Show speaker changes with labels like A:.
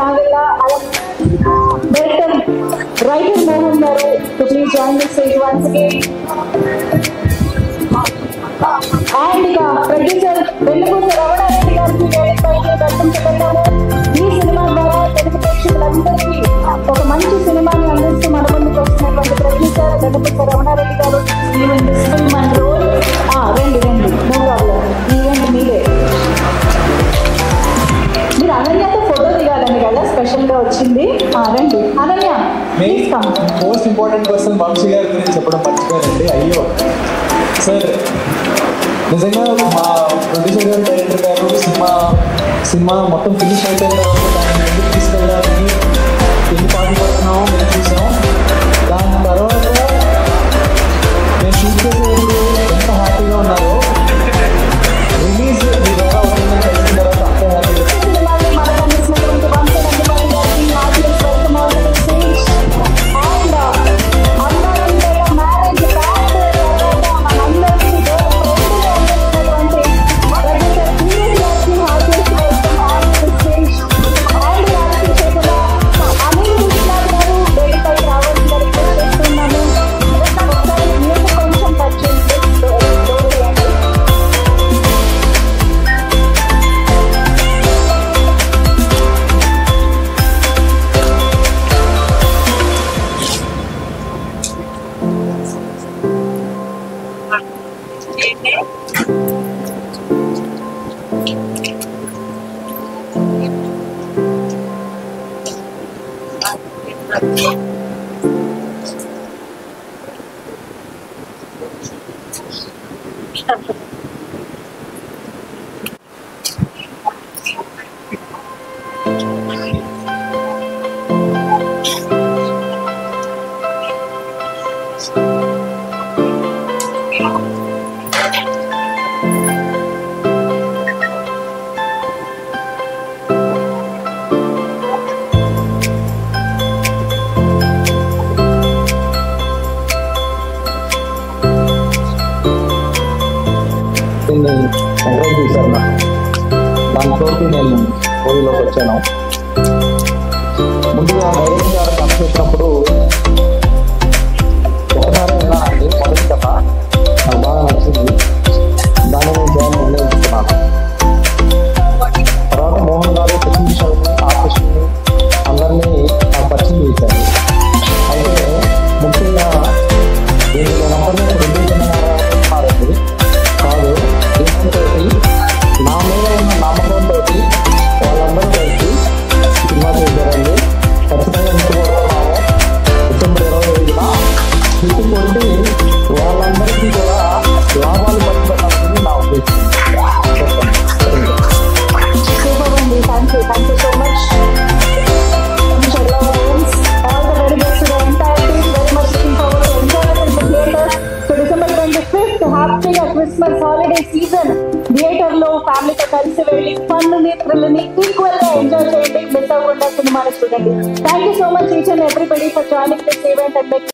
A: Nagella, welcome writer Mohan Garu to please join the stage once again. And producer Vennapusa Ravana Reddy గారికి వేదిక పైకి దర్శించుకుందాము. ఈ cinema ద్వారా తెలుగు ప్రేక్షకులందరికీ ఒక మంచి సినిమాని అందిస్తూ మన ముందుకు వస్తున్నటువంటి ప్రొడ్యూసర్ వెన్నపుస రమణారెడ్డి గారు. ఈవెంట్ ఫిల్మ్ అండ్ రోల్ రండి నో ప్రాబ్లం. ఈవెంట్ మీదే. మీరు అనన్యతో ఫోటో దిగాలని కదా స్పెషల్ గా వచ్చింది. రండి Ananya.
B: Most important person Vamsi గారి గురించి చెప్పడం మర్చిపోయారండి. అయ్యో సార్, నిజంగా మా ప్రొడ్యూసర్ గారు, డైరెక్టర్ గారు సినిమా మొత్తం ఫినిష్ అయిపోయిన తర్వాత దాన్ని ఎందుకు తీసుకెళ్ళడానికి ఎన్ని పాటలు పడుతున్నామో మేము చూసాం. దాని తర్వాత మేము షూట్ చేసేందుకు ఎంత హ్యాపీగా ఉన్నారో, రిలీజ్ మీ ద్వారా అవుతుందని తెలిసిన తర్వాత అంతే హ్యాపీగా. ఎంకరేజ్ చేశారు. దాంతో నేను మూవీలోకి వచ్చాను. ముందుగా డైరెక్టర్ గారు కథ చెప్పినప్పుడు ఒకసారి విన్నానండి. మొదటి కథ నాకు బాగా నచ్చింది. దాన్ని నేను చేయాలని నిర్ణయించుకున్నాను. తర్వాత మోహన్ గారు టెక్నీషియన్ని, ఆర్టిస్ట్ని అందరినీ నాకు పరిచయం చేశారు. అయితే ముఖ్యంగా దీనికి నంబర్ని ఉన్నారండి కాదు, దీంతో నా మీద ఉన్న నమ్మకంతో వాళ్ళందరూ కలిసి సినిమా చేశారండి. ఖచ్చితంగా ఇంటిపోతున్నాము. డిసెంబర్ 25న ఇంటిపోతే వాళ్ళందరికీ కూడా లాభాలు పంచుకోవాలని నా ఉద్దేశం.
A: Thank you so much. All the very best to the entire team. Very much looking forward to enjoy it in the theatre. So December 25th, having a Christmas holiday season. Theatre లో ఫ్యామిలీతో కలిసి వెళ్ళి fun ని thrill ని equal గా enjoy చేయండి. Miss అవ్వకుండా సినిమాని చూడండి. Thank you so much each and everybody for joining this event and